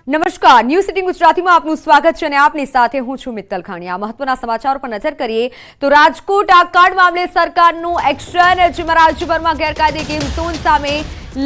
નમસ્કાર, news city ગુજરાતીમાં આપનું સ્વાગત છે અને આપની સાથે હું છું મિત્તલ ખાણીયા। મહત્વના સમાચારો પર નજર કરીએ તો રાજકોટ આગકાંડ મામલે સરકારનું એક્શન, જેમાં રાજ્યભરમાં ગેરકાયદે ગેમ ઝોન સામે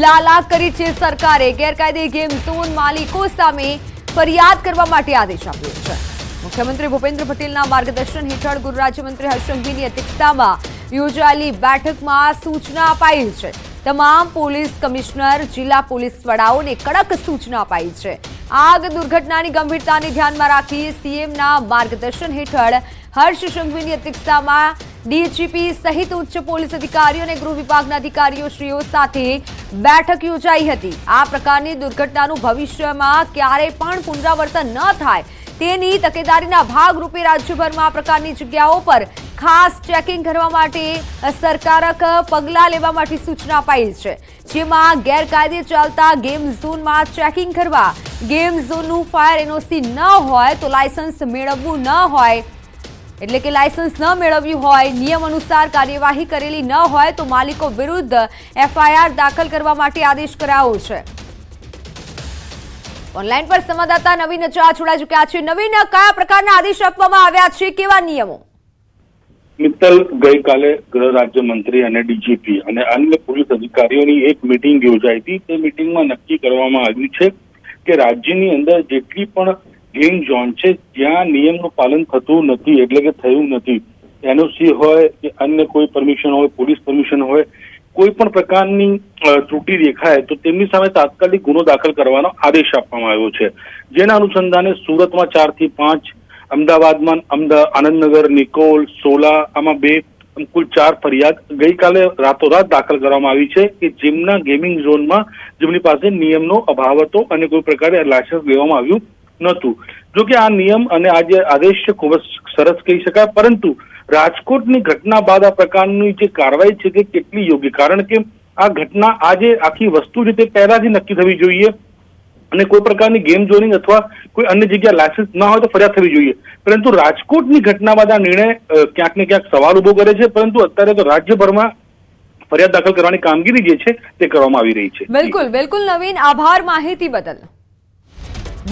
લાલા કરી છે સરકારે। ગેરકાયદે ગેમ ઝોન માલિકો સામે ફરિયાદ કરવા માટે આદેશ આપ્યો છે। મુખ્યમંત્રી ભૂપેન્દ્ર પટેલના માર્ગદર્શન હેઠળ ગૃહ રાજ્યમંત્રી હર્ષ સંઘવીની અધ્યક્ષતામાં યોજાયેલી બેઠકમાં સૂચના અપાઈ છે। તમામ પોલીસ કમિશનર, જિલ્લા પોલીસ વડાઓને કડક સૂચના અપાઈ છે। આગ દુર્ઘટનાની ગંભીરતાને ધ્યાનમાં રાખી સીએમના માર્ગદર્શન હેઠળ હર્ષ સંઘવીની અધ્યક્ષતામાં ડીજીપી સહિત ઉચ્ચ પોલીસ અધિકારીઓ અને ગૃહ વિભાગના અધિકારીઓશ્રીઓ સાથે બેઠક યોજાઈ હતી। આ પ્રકારની દુર્ઘટનાનું ભવિષ્યમાં ક્યારેય પણ પુનરાવર્તન ન થાય તેની તકેદારીના ભાગરૂપે રાજ્યભરમાં આ પ્રકારની જગ્યાઓ પર ખાસ ચેકિંગ કરવા માટે અસરકારક પગલાં લેવા માટે સૂચના અપાઈ છે, જેમાં ગેરકાયદે ચાલતા ગેમ ઝોનમાં ચેકિંગ કરવા, ગેમ ઝોનનું ફાયર એનઓસી ન હોય તો લાયસન્સ મેળવવું ન હોય, એટલે કે લાયસન્સ ન મેળવ્યું હોય, નિયમ અનુસાર કાર્યવાહી કરેલી ન હોય તો માલિકો વિરુદ્ધ એફઆઈઆર દાખલ કરવા માટે આદેશ કરાયો છે। ઓનલાઈન પર સંવાદદાતા નવીન ઝા જોડાઈ ચૂક્યા છે। નવીન, કયા પ્રકારના આદેશ આપવામાં આવ્યા છે, કેવા નિયમો? મિત્તલ, ગઈકાલે ગૃહ રાજ્યમંત્રી અને ડીજીપી અને અન્ય પોલીસ અધિકારીઓની એક મીટિંગ યોજાઈ હતી। તે મીટિંગમાં નક્કી કરવામાં આવ્યું છે કે રાજ્યની અંદર જેટલી પણ ગેમ ઝોન છે જ્યાં નિયમનું પાલન થતું નથી, એટલે કે થયું નથી, એનઓસી હોય કે અન્ય કોઈ પરમિશન હોય, પોલીસ પરમિશન હોય, કોઈ પણ પ્રકારની ત્રુટિ દેખાય તો તેમની સામે તાત્કાલિક ગુનો દાખલ કરવાનો આદેશ આપવામાં આવ્યો છે। જેના અનુસંધાને સુરતમાં 4 થી 5, અમદાવાદમાં આનંદનગર, નિકોલ, સોલા, આમાં 2, કુલ 4 ફરિયાદ ગઈકાલે રાતોરાત દાખલ કરવામાં આવી છે કે જેમના ગેમિંગ ઝોનમાં જેમની પાસે નિયમનો અભાવ હતો અને કોઈ પ્રકારે લાયસન્સ લેવામાં આવ્યું નહોતું। જોકે આ નિયમ અને આ જે આદેશ છે ખૂબ જ સરસ કહી શકાય, પરંતુ રાજકોટની ઘટના બાદ આ પ્રકારની જે કાર્યવાહી છે તે કેટલી યોગ્ય? કારણ કે આ ઘટના, આ જે આખી વસ્તુ છે તે પહેલાથી નક્કી થવી જોઈએ અને કોઈ પ્રકારની ગેમ ઝોનિંગ અથવા કોઈ અન્ય જગ્યા લાયસન્સ ના હોય તો ફરિયાદ થવી જોઈએ, પરંતુ રાજકોટની ઘટના બાદ આ નિર્ણય ક્યાંક ને ક્યાંક સવાલ ઉભો કરે છે। પરંતુ અત્યારે તો રાજ્યભરમાં ફરિયાદ દાખલ કરવાની કામગીરી જે છે તે કરવામાં આવી રહી છે। બિલકુલ બિલકુલ નવીન, આભાર માહિતી બદલ।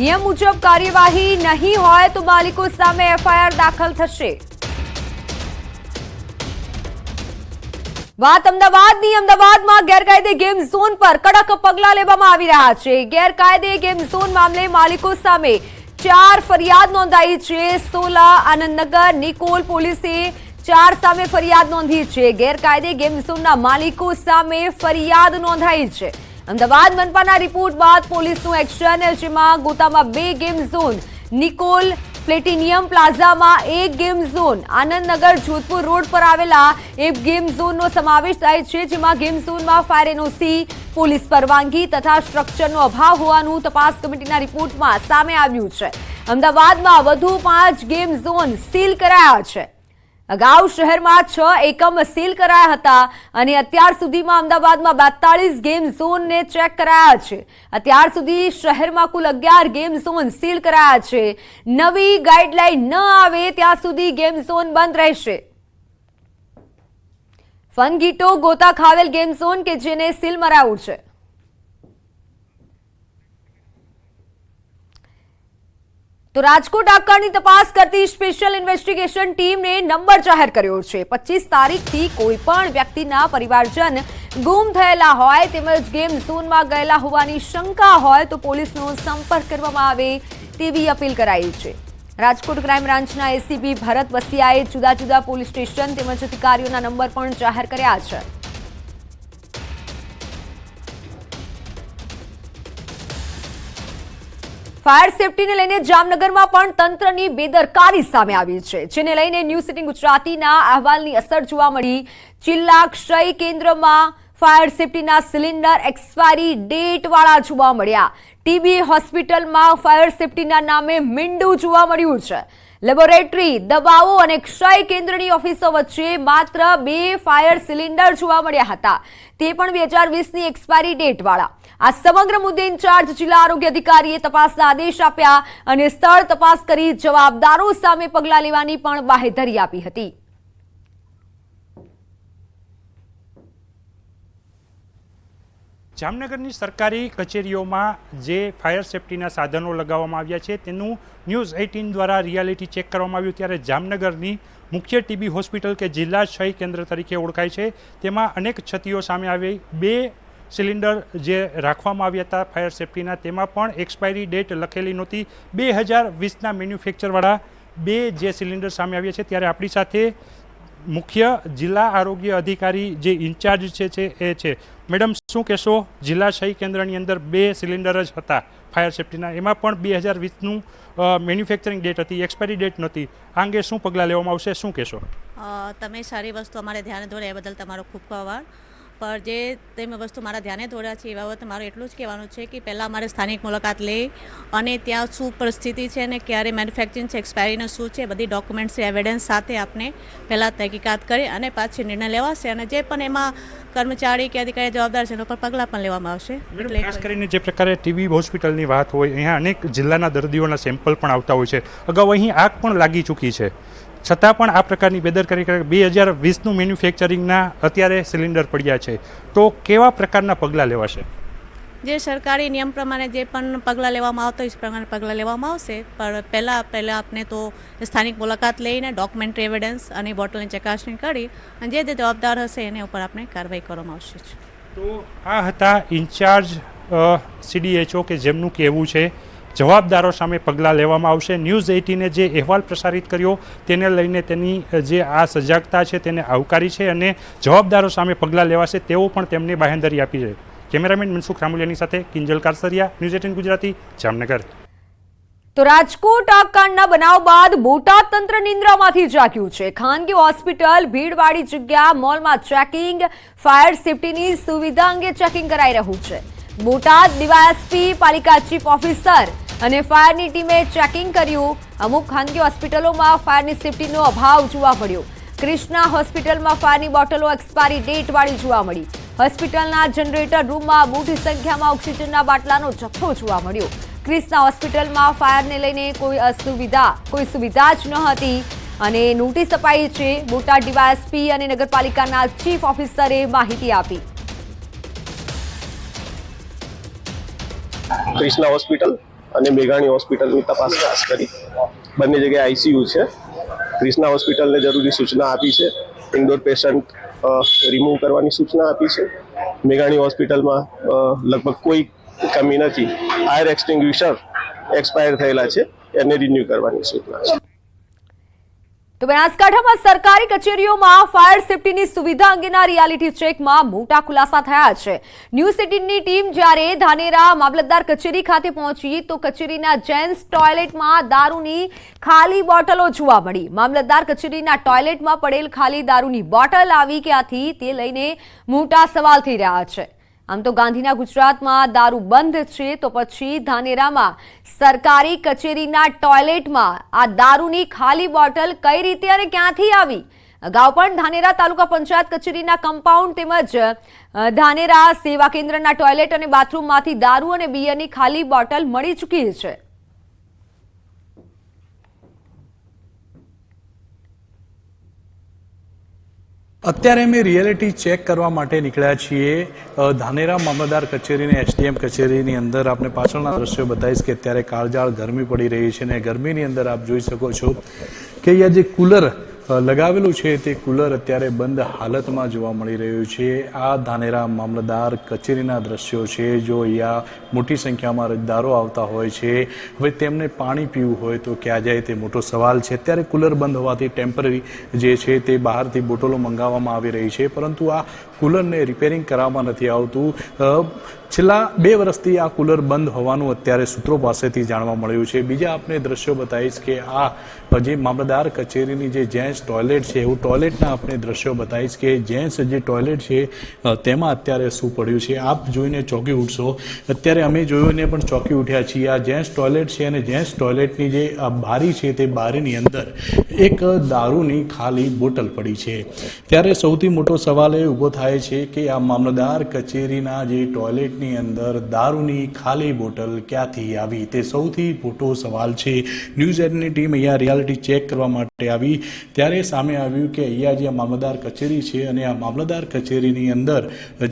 નિયમ મુજબ કાર્યવાહી નહીં હોય તો માલિકો સામે એફઆઈઆર દાખલ થશે। વાત અમદાવાદની। અમદાવાદમાં ગેરકાયદે ગેમ ઝોન પર કડક પગલાં લેવામાં આવી રહ્યા છે। ગેરકાયદે ગેમ ઝોન મામલે માલિકો સામે 4 ફરિયાદ નોંધાઈ છે। સોલા, આનંદનગર, નિકોલ પોલીસે 4 સામે ફરિયાદ નોંધી છે। ગેરકાયદે ગેમ ઝોનના માલિકો સામે ફરિયાદ નોંધાઈ છે। અમદાવાદ મનપાના રિપોર્ટ બાદ પોલીસનું એક્શન, જેમાં ગોતામાં 2 ગેમ ઝોન, નિકોલ પ્લેટિનિયમ પ્લાઝામાં 1 game zone, Anandnagar Jodhpur road પર આવેલા એક ગેમ ઝોનનો સમાવેશ થાય છે, જેમાં ગેમ ઝોનમાં ફાયર એનઓસી, પોલીસ પરવાનગી તથા સ્ટ્રક્ચરનો અભાવ હોવાનું તપાસ કમિટીના રિપોર્ટમાં સામે આવ્યું છે। અમદાવાદમાં વધુ 5 ગેમ ઝોન સીલ કરાયા છે। અગાઉ શહેરમાં 6 એકમ સીલ કરાયા હતા અને અત્યાર સુધીમાં અમદાવાદમાં 42 ગેમ ઝોનને ચેક કરાયા છે। અત્યાર સુધી શહેરમાં કુલ 11 ગેમ ઝોન સીલ કરાયા છે। નવી ગાઈડલાઈન ન આવે ત્યાં સુધી ગેમ ઝોન બંધ રહેશે। ફનગીટો ગોતા ખાવેલ ગેમ ઝોન કે જેને સીલ મરાયું છે। તો રાજકોટ આગકાંડની તપાસ કરતી સ્પેશિયલ ઇન્વેસ્ટિગેશન ટીમને નંબર જાહેર કર્યો છે। 25 તારીખથી કોઈ પણ વ્યક્તિના પરિવારજન ગુમ થયેલા હોય તેમજ ગેમ ઝોનમાં ગયેલા હોવાની શંકા હોય તો પોલીસનો સંપર્ક કરવામાં આવે તેવી અપીલ કરાઈ છે। રાજકોટ ક્રાઇમ બ્રાન્ચના એસીપી ભરત વસિયાએ જુદા જુદા પોલીસ સ્ટેશન તેમજ અધિકારીઓના નંબર પણ જાહેર કર્યા છે। ફાયર સેફટીને લઈને જામનગરમાં પણ તંત્રની બેદરકારી સામે આવી છે, જેને લઈને ન્યૂઝ સિટી ગુજરાતીના અહેવાલની અસર જોવા મળી। જિલ્લા ક્ષય કેન્દ્રમાં ફાયર સેફટીના સિલિન્ડર એક્સપાયરી ડેટ વાળા જોવા મળ્યા। ટીબી હોસ્પિટલમાં ફાયર સેફટીના નામે મીંડું જોવા મળ્યું છે। લેબોરેટરી, દવાઓ અને ક્ષય કેન્દ્રની ઓફિસો વચ્ચે માત્ર 2 ફાયર સિલિન્ડર જોવા મળ્યા હતા, તે પણ 2020ની એક્સપાયરી ડેટ વાળા। આ સમગ્ર મુદ્દે ઇન્ચાર્જ જિલ્લા આરોગ્ય અધિકારીએ તપાસના આદેશ આપ્યા અને સ્થળ તપાસ કરી જવાબદારો સામે પગલાં લેવાની પણ બાહેધરી આપી હતી। જામનગરની સરકારી કચેરીઓમાં જે ફાયર સેફ્ટીના સાધનો લગાવવામાં આવ્યા છે તેનું ન્યૂઝ 18 દ્વારા રિયાલિટી ચેક કરવામાં આવ્યું, ત્યારે જામનગરની મુખ્ય ટીબી હોસ્પિટલ કે જિલ્લા ક્ષય કેન્દ્ર તરીકે ઓળખાય છે તેમાં અનેક ક્ષતિઓ સામે આવી. 2 સિલિન્ડર જે રાખવામાં આવ્યા હતા ફાયર સેફ્ટીના તેમાં પણ એક્સપાયરી ડેટ લખેલી નહોતી. 2020ના મેન્યુફેક્ચરવાળા 2 જે સિલિન્ડર સામે આવ્યા છે, ત્યારે આપણી સાથે મુખ્ય જિલ્લા આરોગ્ય અધિકારી જે ઇન્ચાર્જ છે એ છે. મેડમ, શું કહેશો? જિલ્લા ક્ષય કેન્દ્રની અંદર 2 સિલિન્ડર જ હતા ફાયર સેફ્ટીના, એમાં પણ 2020નું મેન્યુફેક્ચરિંગ ડેટ હતી, એક્સપાયરી ડેટ નહોતી. આ અંગે શું પગલાં લેવામાં આવશે, શું કહેશો? તમે સારી વસ્તુ અમારે ધ્યાને દોરે એ બદલ તમારો ખૂબ ખૂબ આભાર. પણ જે તમે વસ્તુ મારા ધ્યાને દોર્યા છે એ બાબતે મારું એટલું જ કહેવાનું છે કે પહેલાં અમારે સ્થાનિક મુલાકાત લઈ અને ત્યાં શું પરિસ્થિતિ છે અને ક્યારે મેન્યુફેક્ચરિંગ છે, એક્સપાયરીનું શું છે, બધી ડોક્યુમેન્ટ્સ એવિડન્સ સાથે આપણે પહેલાં તહકીકાત કરી અને પાછી નિર્ણય લેવાશે અને જે પણ એમાં કર્મચારી કે અધિકારી જવાબદાર છે એના પર પગલાં પણ લેવામાં આવશે. એટલે ખાસ કરીને જે પ્રકારે ટીબી હોસ્પિટલની વાત હોય, અહીંયા અનેક જિલ્લાના દર્દીઓના સેમ્પલ પણ આવતા હોય છે. અગાઉ અહીં આગ પણ લાગી ચૂકી છે, છતાં પણ આ પ્રકારની બેદરકારી કરે. 2020નું મેન્યુફેક્ચરિંગના અત્યારે સિલિન્ડર પડ્યા છે, તો કેવા પ્રકારના પગલાં લેવાશે? જે સરકારી નિયમ પ્રમાણે જે પણ પગલાં લેવામાં આવતા હોય એ પ્રમાણે પગલાં લેવામાં આવશે. પણ પહેલાં આપણે તો સ્થાનિક મુલાકાત લઈને ડોક્યુમેન્ટરી એવિડન્સ અને બોટલની ચકાસણી કરી અને જે જવાબદાર હશે એના ઉપર આપણે કાર્યવાહી કરવામાં આવશે. તો આ હતા ઇન્ચાર્જ CDHO કે જેમનું કહેવું છે જવાબદારો સામે પગલાં લેવામાં આવશે. ન્યૂઝ 18એ જે અહેવાલ પ્રસારિત કર્યો તેને લઈને તેની જે આ સજાગતા છે તેને આવકારી છે અને જવાબદારો સામે પગલાં લેવાશે તેવો પણ તેમને બાંહેધરી આપી છે. કેમેરામેન મનસુખ રામુલિયાની સાથે કિંજલ કારસરિયા, ન્યૂઝ 18 ગુજરાતી, જામનગર. તો રાજકોટ આગકાંડના બનાવ બાદ બોટાદ તંત્ર નિંદ્રામાંથી જાગ્યું છે. ખાનગી હોસ્પિટલ, ભીડવાળી જગ્યા, મોલમાં ચેકિંગ, ફાયર સેફ્ટીની સુવિધા અંગે ચેકિંગ કરાઈ રહ્યું છે. બોટાદ ડીવાયએસપી, પાલિકા ચીફ ઓફિસર અને ફાયરની ટીમે ચેકિંગ કર્યું. અમુક ખાનગી હોસ્પિટલોમાં ફાયરની સેફ્ટીનો અભાવ જોવા મળ્યો. ક્રિષ્ના હોસ્પિટલમાં ફાયરની બોટલો એક્સપાયરી ડેટ વાળી જોવા મળી. હોસ્પિટલના જનરેટર રૂમમાં મોટી સંખ્યામાં ઓક્સિજનના બાટલાનો જથ્થો જોવા મળ્યો. ક્રિષ્ના હોસ્પિટલમાં ફાયરને લઈને કોઈ સુવિધા જ ન હતી અને નોટિસ અપાઈ છે. બોટાદ ડીવાયએસપી અને નગરપાલિકાના ચીફ ઓફિસરે માહિતી આપી. ક્રિષ્ના હોસ્પિટલ અને મેઘાણી હોસ્પિટલની તપાસ ખાસ કરી બંને જગ્યાએ ICU છે. ક્રિષ્ના હોસ્પિટલને જરૂરી સૂચના આપી છે, ઇન્ડોર પેશન્ટ રિમૂવ કરવાની સૂચના આપી છે. મેઘાણી હોસ્પિટલમાં લગભગ કોઈ કમી નથી. ફાયર એક્સટિંગ્વિશર એક્સપાયર થયેલા છે, એને રિન્યૂ કરવાની સૂચના છે. તો બનાસકાંઠામાં સરકારી કચેરીઓમાં ફાયર સેફ્ટીની સુવિધા અંગેના રિયાલિટી ચેકમાં મોટા ખુલાસા થયા છે. ન્યૂઝ 18ની ટીમ જ્યારે ધાનેરા મામલતદાર કચેરી ખાતે પહોંચી તો કચેરીના જેન્ટ્સ ટોયલેટમાં દારૂની ખાલી બોટલો જોવા મળી. મામલતદાર કચેરીના ટોયલેટમાં પડેલ ખાલી દારૂની બોટલ આવી ક્યાંથી તે લઈને મોટા સવાલ થઈ રહ્યા છે. આમ તો ગાંધીના ગુજરાતમાં દારૂ બંધ છે, તો પછી ધાનેરામાં સરકારી કચેરીના ટોયલેટમાં આ દારૂની ખાલી બોટલ કઈ રીતે અને ક્યાંથી આવી? અગાઉ પણ ધાનેરા તાલુકા પંચાયત કચેરીના કમ્પાઉન્ડ તેમજ ધાનેરા સેવા કેન્દ્રના ટોયલેટ અને બાથરૂમમાંથી દારૂ અને બિયરની ખાલી બોટલ મળી ચૂકી છે. અત્યારે અમે રિયાલિટી ચેક કરવા માટે નીકળ્યા છીએ ધાનેરા મામલતદાર કચેરી અને SDM કચેરીની અંદર. આપણે પાછળના દ્રશ્યો બતાવીશ કે અત્યારે કાળઝાળ ગરમી પડી રહી છે અને ગરમીની અંદર આપ જોઈ શકો છો કે અહીંયા જે કુલર લગાવેલું છે તે કુલર અત્યારે બંધ હાલતમાં જોવા મળી રહ્યું છે. આ ધાનેરા મામલતદાર કચેરીના દ્રશ્યો છે. જો અહીંયા મોટી સંખ્યામાં અરજદારો આવતા હોય છે, હવે તેમને પાણી પીવું હોય તો ક્યાં જાય તે મોટો સવાલ છે. અત્યારે કુલર બંધ હોવાથી ટેમ્પરરી જે છે તે બહારથી બોટલો મંગાવવામાં આવી રહી છે, પરંતુ આ કુલરને રિપેરિંગ કરવામાં નથી આવતું. છેલ્લા 2 વર્ષથી આ કુલર બંધ હોવાનું અત્યારે સૂત્રો પાસેથી જાણવા મળ્યું છે. બીજા આપણે દ્રશ્યો બતાવીશ કે આ જે મામલતદાર કચેરીની જે જેન્ટ્સ ટોયલેટ છે એવું ટોયલેટના આપણે દ્રશ્યો બતાવીશ કે જેન્ટ્સ જે ટોયલેટ છે તેમાં અત્યારે શું પડ્યું છે. આપ જોઈને ચોંકી ઉઠશો. અત્યારે અમે જોઈને પણ ચોંકી ઉઠ્યા છીએ. આ જેન્ટ્સ ટોયલેટ છે અને જેન્ટ્સ ટોયલેટની જે બારી છે તે બારીની અંદર એક દારૂની ખાલી બોટલ પડી છે. ત્યારે સૌથી મોટો સવાલ એ ઊભો થાય છે કે આ મામલતદાર કચેરીના જે ટોયલેટની અંદર દારૂની ખાલી બોટલ ક્યાંથી આવી તે સૌથી મોટો સવાલ છે. ન્યૂઝ 18ની ટીમ અહીંયા રિયાલિટી ચેક કરવા માટે આવી ત્યારે સામે આવ્યું કે અહીંયા જે મામલતદાર કચેરી છે અને આ મામલતદાર કચેરીની અંદર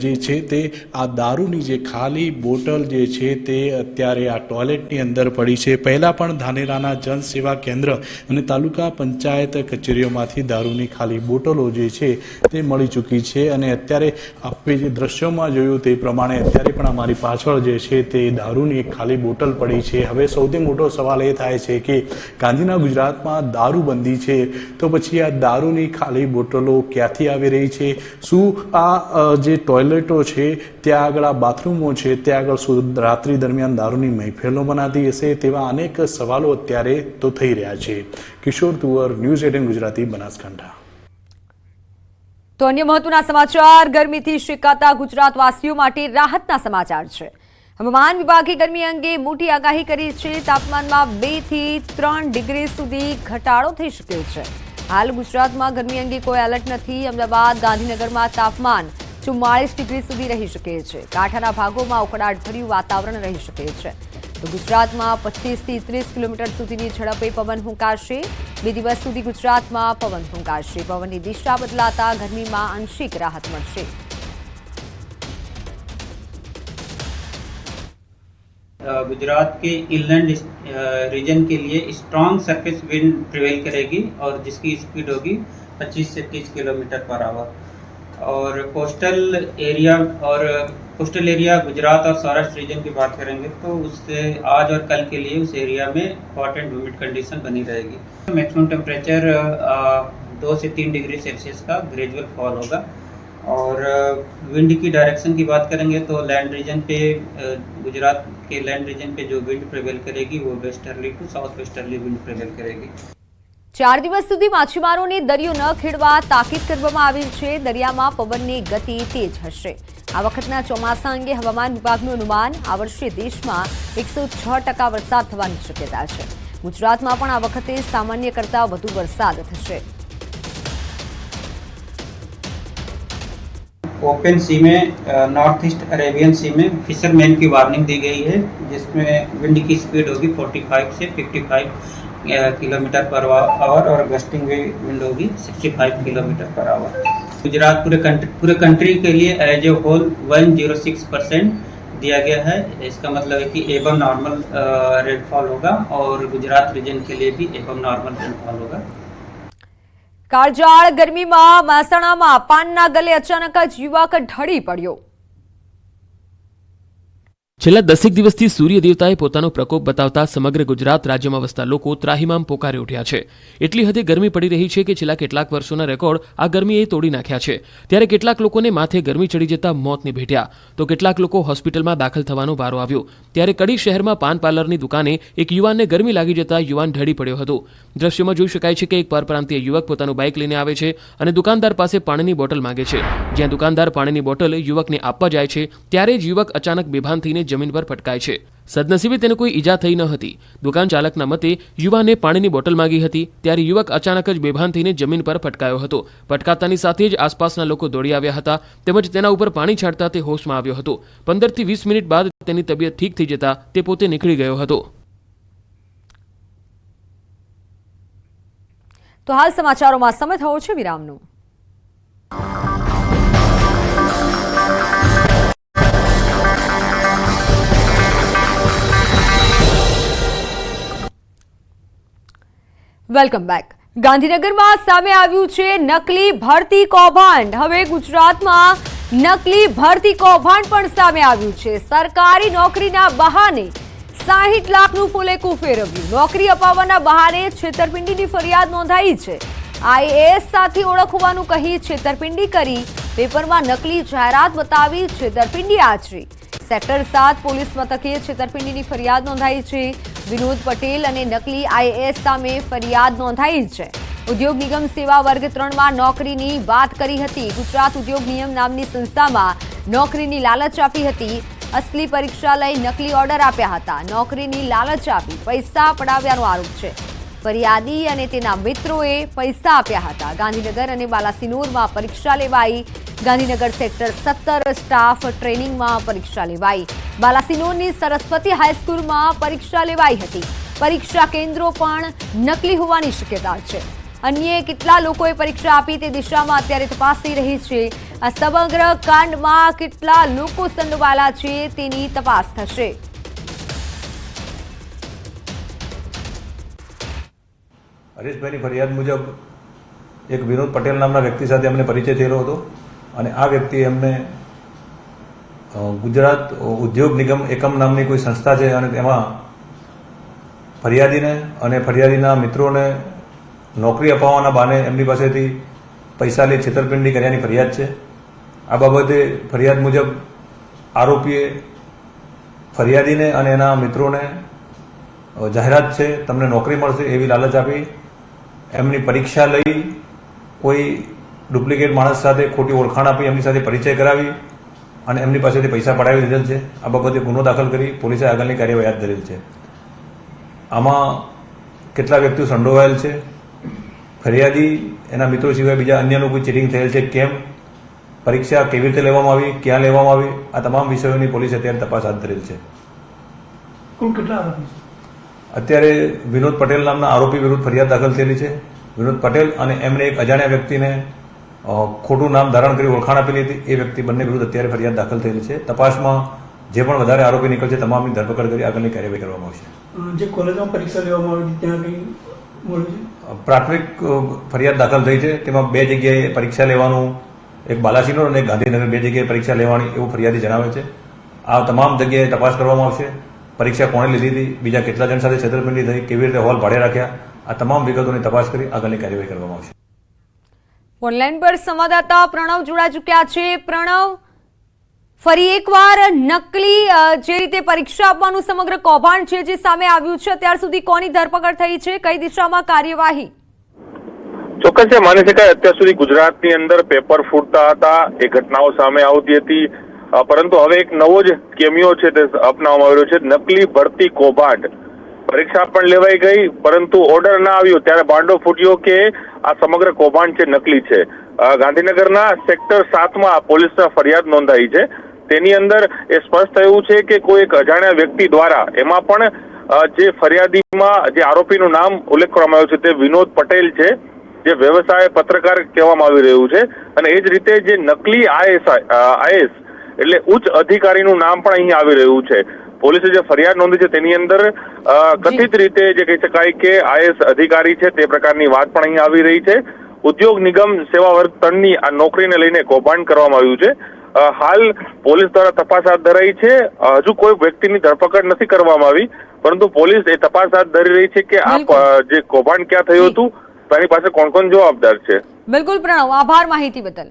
જે છે તે આ દારૂની જે ખાલી બોટલ જે છે તે અત્યારે આ ટોયલેટની અંદર પડી છે. પહેલાં પણ ધાનેરાના જન સેવા કેન્દ્ર અને તાલુકા પંચાયત કચેરીઓમાંથી દારૂની ખાલી બોટલો જે છે તે મળી ચૂકી છે અને અત્યારે આપણે જે દ્રશ્યોમાં જોયું તે પ્રમાણે અત્યારે પણ અમારી પાછળ જે છે તે દારૂની એક ખાલી બોટલ પડી છે. હવે સૌથી મોટો સવાલ એ થાય છે કે ગાંધીના ગુજરાતમાં દારૂબંધી છે તો પછી આ દારૂની ખાલી બોટલો ક્યાંથી આવી રહી છે? શું આ જે ટોયલેટો છે ત્યાં આગળ આ બાથરૂમો છે ત્યાં આગળ રાત્રિ દરમિયાન દારૂની મહેફિલો બનાતી હશે? તેવા અનેક સવાલો અત્યારે તો થઈ રહ્યા છે. કિશોર તુવર, ન્યૂઝ 18 ગુજરાતી, બનાસકાંઠા. તો અન્ય મહત્વના સમાચાર. ગરમીથી શેકાતા ગુજરાતવાસીઓ માટે રાહતના સમાચાર છે. હવામાન વિભાગે ગરમી અંગે મોટી આગાહી કરી છે. તાપમાનમાં 2 થી 3 ડિગ્રી સુધી ઘટાડો થઈ શકે છે. હાલ ગુજરાતમાં ગરમી અંગે કોઈ એલર્ટ નથી. અમદાવાદ, ગાંધીનગરમાં તાપમાન 44 ડિગ્રી સુધી રહી શકે છે. કાંઠાના ભાગોમાં ઉકળાટભર્યું વાતાવરણ રહી શકે છે. તો ગુજરાતમાં 25 થી 30 કિલોમીટર સુધીની ઝડપે પવન ફૂંકાશે. 2 દિવસ સુધી ગુજરાતમાં પવન ફૂંકાશે. પવનની દિશા બદલાતા ગરમીમાં આંશિક રાહત મળશે. गुजरात के इनलैंड रीजन के लिए स्ट्रॉन्ग सरफेस विंड प्रिवेल करेगी और जिसकी स्पीड होगी 25 से 30 किलोमीटर पर आवर. और कोस्टल एरिया गुजरात और सौराष्ट्र रीजन की बात करेंगे तो उससे आज और कल के लिए उस एरिया में हॉट एंड ह्यूमिड कंडीशन बनी रहेगी. मैक्सिमम टेम्परेचर 2 से 3 डिग्री सेल्सियस का ग्रेजुअल फॉल होगा. और विंड की डायरेक्शन की बात करेंगे तो लैंड रीजन पे गुजरात के लैंड रीजन पे जो विंड प्रिवेल करेगी वो westerly to south westerly wind prevail करेगी. 4 દિવસ સુધી માછીમારોને દરિયો ન ખેડવા તાકીદ કરવામાં આવી છે. દરિયામાં પવનની ગતિ તેજ હશે. આ વખતના ચોમાસા અંગે હવામાન વિભાગનું અનુમાન. આ વર્ષે દેશમાં 106% વરસાદ થવાની શક્યતા છે. ગુજરાતમાં પણ આ વખતે સામાન્ય કરતાં વધુ વરસાદ થશે. ओपन सी में नॉर्थ ईस्ट अरेबियन सी में फिशरमैन की वार्निंग दी गई है जिसमें विंड की स्पीड होगी 45 से 55 किलोमीटर पर आवर और गस्टिंग विंड होगी 65 किलोमीटर पर आवर. गुजरात पूरे कंट्री के लिए एज ए होल 106% दिया गया है. इसका मतलब है कि एबव नॉर्मल रेनफॉल होगा और गुजरात रीजन के लिए भी एबव नॉर्मल रेनफॉल होगा. કાળઝાળ ગરમીમાં મહેસાણામાં પાનના ગલે અચાનક જ યુવક ઢળી પડ્યો. છેલ્લા 10 દિવસથી સૂર્ય દેવતાએ પોતાનો પ્રકોપ બતાવતા સમગ્ર ગુજરાત રાજ્યમાં વસતા લોકો ત્રાહિમામ પોકારી ઉઠ્યા છે. એટલી હદે ગરમી પડી રહી છે કે છેલ્લા કેટલાક વર્ષોના રેકોર્ડ આ ગરમીએ તોડી નાખ્યા છે. ત્યારે કેટલાક લોકોને માથે ગરમી ચડી જતા મોતને ભેટ્યા તો કેટલાક લોકો હોસ્પિટલમાં દાખલ થવાનો વારો આવ્યો. ત્યારે કડી શહેરમાં પાન પાર્લરની દુકાને એક યુવાનને ગરમી લાગી જતા યુવાન ઢળી પડ્યો હતો. દ્રશ્યમાં જોઈ શકાય છે કે એક પરપ્રાંતીય યુવક પોતાનું બાઇક લઈને આવે છે અને દુકાનદાર પાસે પાણીની બોટલ માંગે છે. જ્યાં દુકાનદાર પાણીની બોટલ યુવકને આપવા જાય છે ત્યારે જ યુવક અચાનક બેભાન થઈને જમીન પર પટકાય છે. સદનસીબે તેને કોઈ ઈજા થઈ ન હતી. દુકાન ચાલકના મતે યુવાને પાણીની બોટલ માંગી હતી ત્યારે યુવક અચાનક જ બેભાન થઈને જમીન પર પટકાયો હતો. પટકાતાની સાથે જ આસપાસના લોકો દોડી આવ્યા હતા તેમજ તેના ઉપર પાણી છાંટતા તે હોશમાં આવ્યો હતો. 15 થી 20 મિનિટ બાદ તેની તબિયત ઠીક થઈ જતા તે પોતે નીકળી ગયો હતો. તો હાલ સમાચારોમાં સમય થયો છે વિરામનો. Welcome back. ગાંધીનગરમાં સામે આવ્યું છે નકલી ભરતી કૌભાંડ. હવે ગુજરાતમાં નકલી ભરતી કૌભાંડ પણ સામે આવ્યું છે. સરકારી નોકરીના બહાને 60 લાખનું ફૂલેકું ફેરવ્યું. નોકરી અપાવવાના બહાને છેતરપિંડીની ફરિયાદ નોંધાઈ છે. આઈએએસ સાથે ઓળખ હોવાનું કહી છેતરપિંડી કરી પેપરમાં નકલી જાહેરાત બતાવી છેતરપિંડી આચરી. સેક્ટર 7 પોલીસ મથકે છેતરપિંડીની ફરિયાદ નોંધાઈ છે. વિનોદ પટેલ અને નકલી આઈએએસ સામે ફરિયાદ નોંધાઈ છે. ઉદ્યોગ નિગમ સેવા વર્ગ 3માં નોકરીની વાત કરી હતી. ગુજરાત ઉદ્યોગ નિગમ નામની સંસ્થામાં નોકરીની લાલચ આપી હતી. અસલી પરીક્ષા લઈ નકલી ઓર્ડર આપ્યા હતા. નોકરીની લાલચ આપી પૈસા પડાવ્યાનો આરોપ છે. ફરિયાદી અને તેના મિત્રોએ પૈસા આપ્યા હતા. ગાંધીનગર અને બાલાસિનોરમાં પરીક્ષા લેવાઈ. ગાંધીનગર સેક્ટર 17 સ્ટાફ ટ્રેનિંગમાં પરીક્ષા લેવાઈ. બાલાસિનોરની સરસ્વતી હાઈસ્કૂલમાં પરીક્ષા લેવાઈ હતી. પરીક્ષા કેન્દ્રો પણ નકલી હોવાની શક્યતા છે. અન્ય કેટલા લોકોએ પરીક્ષા આપી તે દિશામાં અત્યારે તપાસ થઈ રહી છે. આ સમગ્ર કાંડમાં કેટલા લોકો સંડોવાયેલા છે તેની તપાસ થશે. હરેશભાઈની ફરિયાદ મુજબ એક વિનોદ પટેલ નામના વ્યક્તિ સાથે અમને પરિચય થયેલો હતો અને આ વ્યક્તિએ અમને ગુજરાત ઉદ્યોગ નિગમ એકમ નામની કોઈ સંસ્થા છે અને તેમાં ફરિયાદીને અને ફરિયાદીના મિત્રોને નોકરી અપાવવાના બહાને એમની પાસેથી પૈસા લઈ છેતરપિંડી કર્યાની ફરિયાદ છે. આ બાબતે ફરિયાદ મુજબ આરોપીએ ફરિયાદીને અને એના મિત્રોને જાહેરાત છે તમને નોકરી મળશે એવી લાલચ આપી એમની પરીક્ષા લઈ કોઈ ડુપ્લિકેટ માણસ સાથે ખોટી ઓળખાણ આપી એમની સાથે પરિચય કરાવી અને એમની પાસેથી પૈસા પડાવી દીધેલ છે. આ બાબતે ગુનો દાખલ કરી પોલીસે આગળની કાર્યવાહી હાથ ધરેલ છે. આમાં કેટલા વ્યક્તિઓ સંડોવાયેલ છે, ફરિયાદી એના મિત્રો સિવાય બીજા અન્યનું કોઈ ચીટિંગ થયેલ છે, કેમ, પરીક્ષા કેવી રીતે લેવામાં આવી, ક્યાં લેવામાં આવી, આ તમામ વિષયોની પોલીસે અત્યારે તપાસ હાથ ધરેલ છે. અત્યારે વિનોદ પટેલ નામના આરોપી વિરુદ્ધ ફરિયાદ દાખલ થયેલી છે. વિનોદ પટેલ અને એમને એક અજાણ્યા વ્યક્તિને ખોટું નામ ધારણ કરી ઓળખાણ આપેલી હતી એ વ્યક્તિ બંને વિરુદ્ધ અત્યારે ફરિયાદ દાખલ થયેલી છે. તપાસમાં જે પણ વધારે આરોપી નીકળશે તમામની ધરપકડ કરી આગળની કાર્યવાહી કરવામાં આવશે. જે કોલેજમાં પરીક્ષા લેવામાં આવી ત્યાં કઈ મળ્યું છે? પ્રાથમિક ફરિયાદ દાખલ થઈ છે તેમાં 2 જગ્યાએ પરીક્ષા લેવાનું, એક બાલાસિનોર અને એક ગાંધીનગર 2 જગ્યાએ પરીક્ષા લેવાની એવું ફરિયાદી જણાવે છે. આ તમામ જગ્યાએ તપાસ કરવામાં આવશે. પરીક્ષા કોણે લીધી હતી, બીજા કેટલા જણ સાથે છેતરપિંડી થઈ, કેવી રીતે હોલ ભાડે રાખ્યા, આ તમામ વિગતોની તપાસ કરી આગળની કાર્યવાહી કરવામાં આવશે. ઓનલાઈન પર સંવાદદાતા પ્રણવ જોડાઈ ચૂક્યા છે. પ્રણવ, ફરી એકવાર નકલી જે રીતે પરીક્ષા આપવાનું સમગ્ર કૌભાંડ છે જે સામે આવ્યું છે, અત્યાર સુધી કોની ધરપકડ થઈ છે, કઈ દિશામાં કાર્યવાહી? ચોક્કસ છે, માની શકાય અત્યાર સુધી ગુજરાતની અંદર પેપર ફૂટતા હતા, એ ઘટનાઓ સામે આવતી હતી, પરંતુ હવે એક નવો જ કેમિયો છે તે અપનાવવામાં આવ્યો છે. નકલી ભરતી કૌભાંડ. પરીક્ષા પણ લેવાઈ ગઈ પરંતુ ઓર્ડર ના આવ્યો ત્યારે ભાંડો ફૂટ્યો કે આ સમગ્ર કૌભાંડ છે નકલી છે. ગાંધીનગરના સેક્ટર 7માં પોલીસના ફરિયાદ નોંધાઈ છે. તેની અંદર એ સ્પષ્ટ થયું છે કે કોઈ એક અજાણ્યા વ્યક્તિ દ્વારા, એમાં પણ જે ફરિયાદીમાં જે આરોપીનું નામ ઉલ્લેખ કરવામાં આવ્યો છે તે વિનોદ પટેલ છે, જે વ્યવસાય પત્રકાર કહેવામાં આવી રહ્યું છે, અને એ જ રીતે જે નકલી આઈએસ એટલે ઉચ્ચ અધિકારીનું નામ પણ અહીં આવી રહ્યું છે. પોલીસે જે ફરિયાદ નોંધી છે તેની અંદર કથિત રીતે જે કહી શકાય કે આઈએસ અધિકારી છે તે પ્રકારની વાત પણ અહીં આવી રહી છે. ઉદ્યોગ નિગમ સેવા વર્ગ 3ની આ નોકરીને લઈને કૌભાંડ કરવામાં આવ્યું છે. હાલ પોલીસ દ્વારા તપાસ હાથ ધરાઈ છે. હજુ કોઈ વ્યક્તિની ધરપકડ નથી કરવામાં આવી, પરંતુ પોલીસ એ તપાસ હાથ ધરી રહી છે કે આ જે કૌભાંડ ક્યાં થયું હતું, તેની પાસે કોણ કોણ જવાબદાર છે. બિલકુલ પ્રણવ, આભાર માહિતી બદલ.